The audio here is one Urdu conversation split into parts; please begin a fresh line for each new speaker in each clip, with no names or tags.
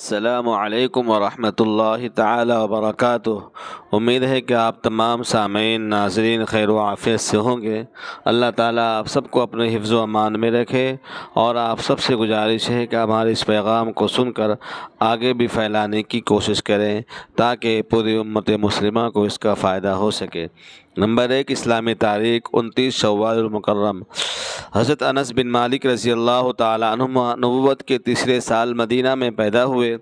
السلام علیکم ورحمۃ اللہ تعالی وبرکاتہ۔ امید ہے کہ آپ تمام سامعین ناظرین خیر و عافیت سے ہوں گے۔ اللہ تعالیٰ آپ سب کو اپنے حفظ و امان میں رکھے، اور آپ سب سے گزارش ہے کہ ہمارے اس پیغام کو سن کر آگے بھی پھیلانے کی کوشش کریں تاکہ پوری امت مسلمہ کو اس کا فائدہ ہو سکے۔ نمبر 1، اسلامی تاریخ 29 شوال المکرم۔ حضرت انس بن مالک رضی اللہ تعالیٰ عنہ نبوت کے تیسرے سال مدینہ میں پیدا ہوئے۔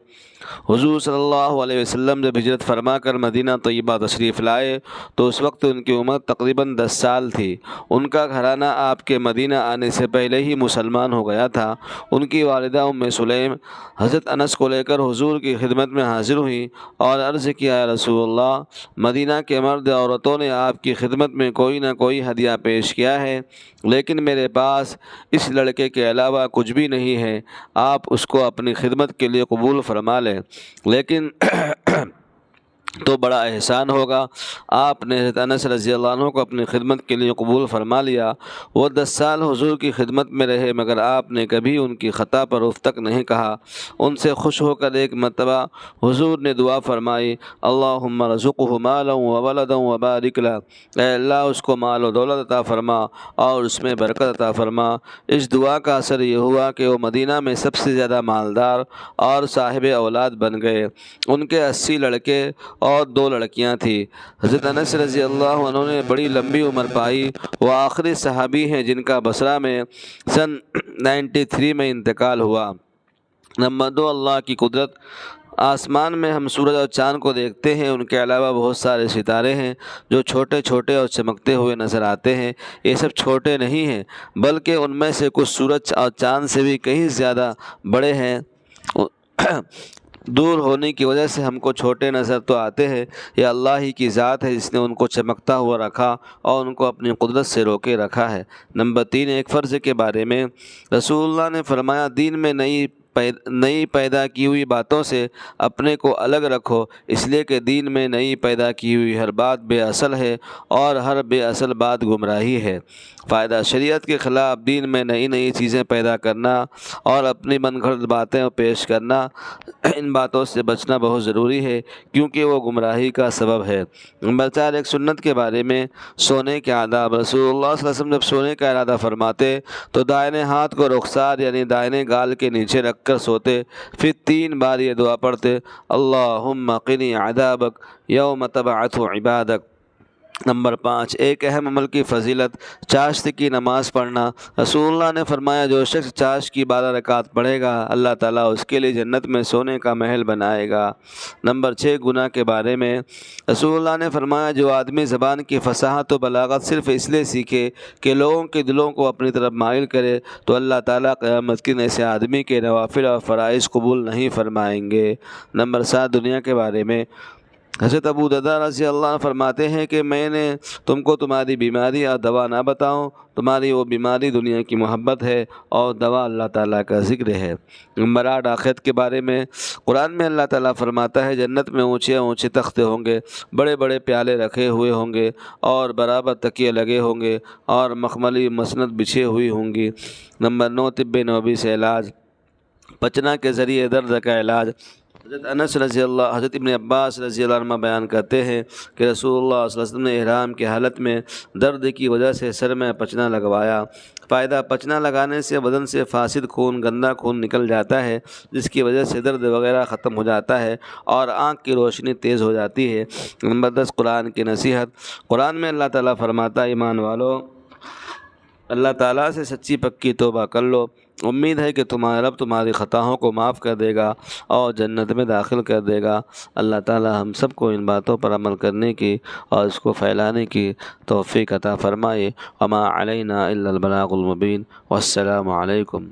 حضور صلی اللہ علیہ وسلم جب ہجرت فرما کر مدینہ طیبہ تشریف لائے تو اس وقت ان کی عمر تقریباً 10 سال تھی۔ ان کا گھرانہ آپ کے مدینہ آنے سے پہلے ہی مسلمان ہو گیا تھا۔ ان کی والدہ ام سلیم حضرت انس کو لے کر حضور کی خدمت میں حاضر ہوئیں اور عرض کیا، یا رسول اللہ، مدینہ کے مرد عورتوں نے آپ کی خدمت میں کوئی نہ کوئی ہدیہ پیش کیا ہے، لیکن میرے پاس اس لڑکے کے علاوہ کچھ بھی نہیں ہے، آپ اس کو اپنی خدمت کے لیے قبول فرما لیں، لیکن تو بڑا احسان ہوگا۔ آپ نے حضرت انس رضی اللہ عنہ کو اپنی خدمت کے لیے قبول فرما لیا۔ وہ 10 سال حضور کی خدمت میں رہے، مگر آپ نے کبھی ان کی خطا پر اف تک نہیں کہا۔ ان سے خوش ہو کر ایک مرتبہ حضور نے دعا فرمائی، اللہم رزقہ مالا وولدا وبارک لہ، اے اللہ اس کو مال و دولت عطا فرما اور اس میں برکت عطا فرما۔ اس دعا کا اثر یہ ہوا کہ وہ مدینہ میں سب سے زیادہ مالدار اور صاحب اولاد بن گئے۔ ان کے 80 لڑکے اور 2 لڑکیاں تھیں۔ حضرت انس رضی اللہ عنہ نے بڑی لمبی عمر پائی۔ وہ آخری صحابی ہیں جن کا بصرہ میں سن 93 میں انتقال ہوا۔ نمبر 2، اللہ کی قدرت۔ آسمان میں ہم سورج اور چاند کو دیکھتے ہیں، ان کے علاوہ بہت سارے ستارے ہیں جو چھوٹے چھوٹے اور چمکتے ہوئے نظر آتے ہیں۔ یہ سب چھوٹے نہیں ہیں، بلکہ ان میں سے کچھ سورج اور چاند سے بھی کہیں زیادہ بڑے ہیں۔ دور ہونے کی وجہ سے ہم کو چھوٹے نظر تو آتے ہیں، یہ اللہ ہی کی ذات ہے جس نے ان کو چمکتا ہوا رکھا اور ان کو اپنی قدرت سے روکے رکھا ہے۔ نمبر 3، ایک فرض کے بارے میں رسول اللہ نے فرمایا، دین میں نئی پیدا کی ہوئی باتوں سے اپنے کو الگ رکھو، اس لیے کہ دین میں نئی پیدا کی ہوئی ہر بات بے اصل ہے اور ہر بے اصل بات گمراہی ہے۔ فائدہ، شریعت کے خلاف دین میں نئی چیزیں پیدا کرنا اور اپنی من گھڑت باتیں پیش کرنا، ان باتوں سے بچنا بہت ضروری ہے کیونکہ وہ گمراہی کا سبب ہے۔ نمبر 4، ایک سنت کے بارے میں سونے کے آداب۔ رسول اللہ صلی اللہ علیہ وسلم جب سونے کا ارادہ فرماتے تو دائیں ہاتھ کو رخسار یعنی دائیں گال کے نیچے رکھ کر سوتے، پھر 3 بار یہ دعا پڑھتے، اللہم قنی عذابک یوم تبعث عبادک۔ نمبر 5، ایک اہم عمل کی فضیلت، چاشت کی نماز پڑھنا۔ رسول اللہ نے فرمایا، جو شخص چاشت کی 12 رکعت پڑھے گا، اللہ تعالیٰ اس کے لیے جنت میں سونے کا محل بنائے گا۔ نمبر 6، گناہ کے بارے میں رسول اللہ نے فرمایا، جو آدمی زبان کی فصاحت و بلاغت صرف اس لیے سیکھے کہ لوگوں کے دلوں کو اپنی طرف مائل کرے تو اللہ تعالیٰ قیامت کے دن ایسے آدمی کے نوافل اور فرائض قبول نہیں فرمائیں گے۔ نمبر 7، دنیا کے بارے میں حضرت ابو درداء رضی اللہ عنہ فرماتے ہیں کہ میں نے تم کو تمہاری بیماری اور دوا نہ بتاؤں، تمہاری وہ بیماری دنیا کی محبت ہے اور دوا اللہ تعالیٰ کا ذکر ہے۔ نمبر 8، آخرت کے بارے میں قرآن میں اللہ تعالیٰ فرماتا ہے، جنت میں اونچے اونچے تختے ہوں گے، بڑے بڑے پیالے رکھے ہوئے ہوں گے اور برابر تکیے لگے ہوں گے اور مخملی مسند بچھے ہوئی ہوں گی۔ نمبر 9، طب نبوی سے علاج، پچنا کے ذریعے درد کا علاج۔ حضرت ابن عباس رضی اللہ عنہ بیان کرتے ہیں کہ رسول اللہ صلی اللہ علیہ وسلم نے احرام کی حالت میں درد کی وجہ سے سر میں پچنا لگوایا۔ فائدہ، پچنا لگانے سے بدن سے فاسد خون، گندا خون نکل جاتا ہے، جس کی وجہ سے درد وغیرہ ختم ہو جاتا ہے اور آنکھ کی روشنی تیز ہو جاتی ہے۔ نمبر 10، قرآن کی نصیحت۔ قرآن میں اللہ تعالیٰ فرماتا ہے، ایمان والو، اللہ تعالیٰ سے سچی پکی توبہ کر لو، امید ہے کہ تمہارا رب تمہاری خطاؤں کو معاف کر دے گا اور جنت میں داخل کر دے گا۔ اللہ تعالیٰ ہم سب کو ان باتوں پر عمل کرنے کی اور اس کو پھیلانے کی توفیق عطا فرمائے۔ وما علینا الا البلاغ المبین۔ والسلام علیکم۔